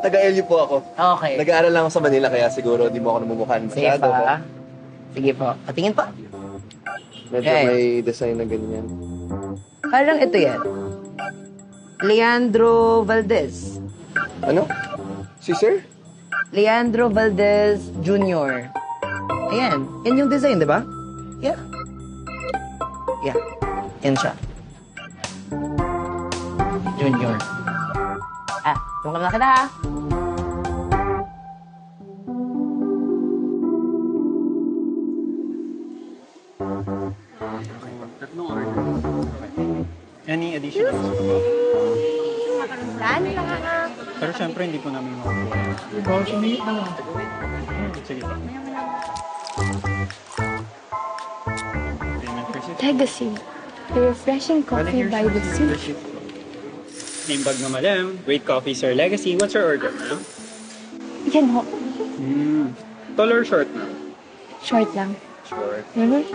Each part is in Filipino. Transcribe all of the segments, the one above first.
Taga-LU po ako. Okay. Nag-aaral lang ako sa Manila kaya siguro di mo ako namumukhaan Sige masyado. pa. Sige po. Patingin po. Medyo Okay. may design na ganyan. Parang ito yan. Leandro Valdez. Ano? Si Sir? Leandro Valdez Jr. Ayan. Yan yung design, di ba? Yeah. Yeah. Yan siya. Junior. Tungkol na kita, ha? Any additional? Plan? Pero syempre, hindi po namin makukuha. Sige pa. Payment receipt. Legacy. The refreshing coffee by the sea. Name bag na madam. Great coffee, Sir Legacy. What's your order, ma'am? Yan ho. Tall or short, ma'am? Short lang. Short. Mhm.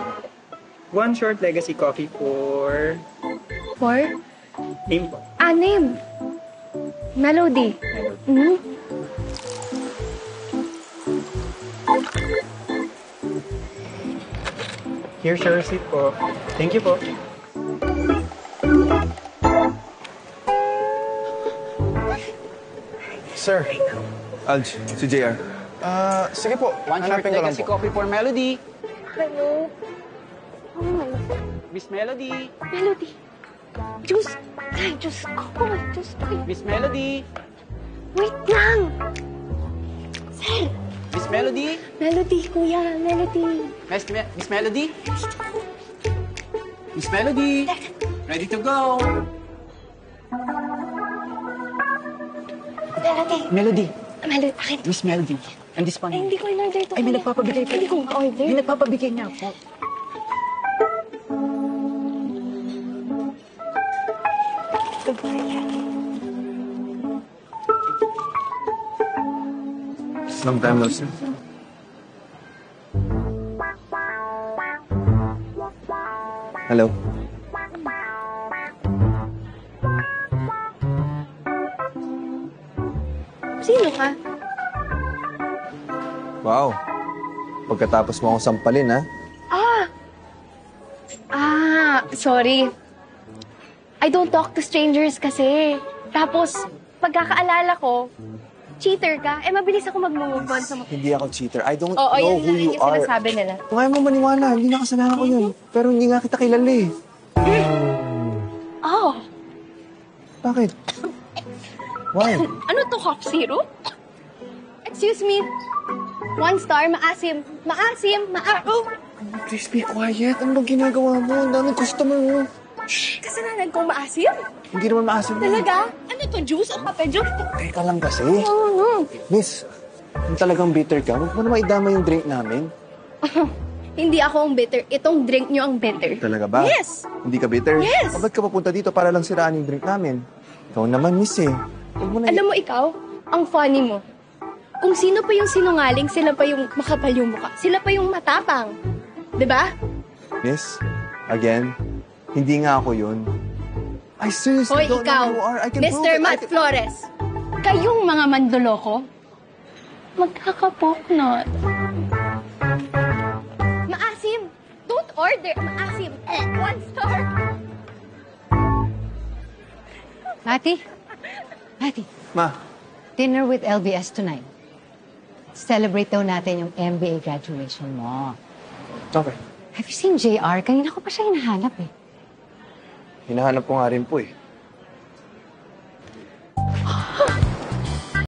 One short Legacy coffee for... For? Name po. Name. Melody. Mhm. Here's your receipt po. Thank you po. Sir. Alj, si JR. Sige po. One short Hanapin ko lang Legacy po. coffee for Melody. Hello. Oh my. Miss Melody. Melody. Juice. Ay, Diyos ko. Diyos ko. Miss Melody. Wait lang. Sir. Miss Melody. Melody, kuya. Melody. Miss Melody. Miss Melody. Ready to go. Melody. Melody. Melody, akin. Miss Melody. And this one. Ay, hindi ko in-order ito. Ay, may nagpapabigay pa. Hindi ko ma-order. May nagpapabigay niya po. Ito ba yan? Long time no see. Hello. Sino ka? Wow. Pagkatapos mo akong sampalin, ha? Sorry. I don't talk to strangers kasi. Tapos, pagkakaalala ko, cheater ka. Mabilis ako mag-move on sa mga... Hindi ako cheater. I don't Oo, know yun who lang you yung are. sinasabi nila. Kung ayaw mo maniwala, hindi nakasalanan ko yun. Pero hindi nga kita kilala eh. Oh, Bakit? Why? ano to, Coke Zero? Excuse me. 1 star, maasim. Maasim, oh. Please be quiet. Ano bang ginagawa mo? Ang daming customer mo. Kasalanan ko maasim? Hindi naman maasim yun. Talaga? Ano to, juice o kape juice? Teka lang kasi. Oo. Miss, kung talagang bitter ka, huwag mo naman idama yung drink namin. Hindi ako ang bitter. Itong drink nyo ang bitter. Talaga ba? Yes! Hindi ka bitter? Yes! Ba't ka papunta dito para lang siraan yung drink namin? Ikaw naman, miss eh. Huwag mo na Alam mo ikaw, ang funny mo. Kung sino pa yung sinungaling, sila pa yung makapal yung mukha. Sila pa yung matapang. 'Di ba? Miss, again, hindi nga ako yun. I seriously Hoy, don't ikaw, know who you are. I can prove Mr. it. Matt Flores. Kayong mga mandoloko, magkakapoknot. Maasim! Don't order! Maasim! 1 star! Mati? Mati, Ma, dinner with LBS tonight. Celebrate daw natin yung MBA graduation mo. okay. Have you seen JR? Kanina ko pa siya hinahanap eh. Hinahanap ko nga rin po eh.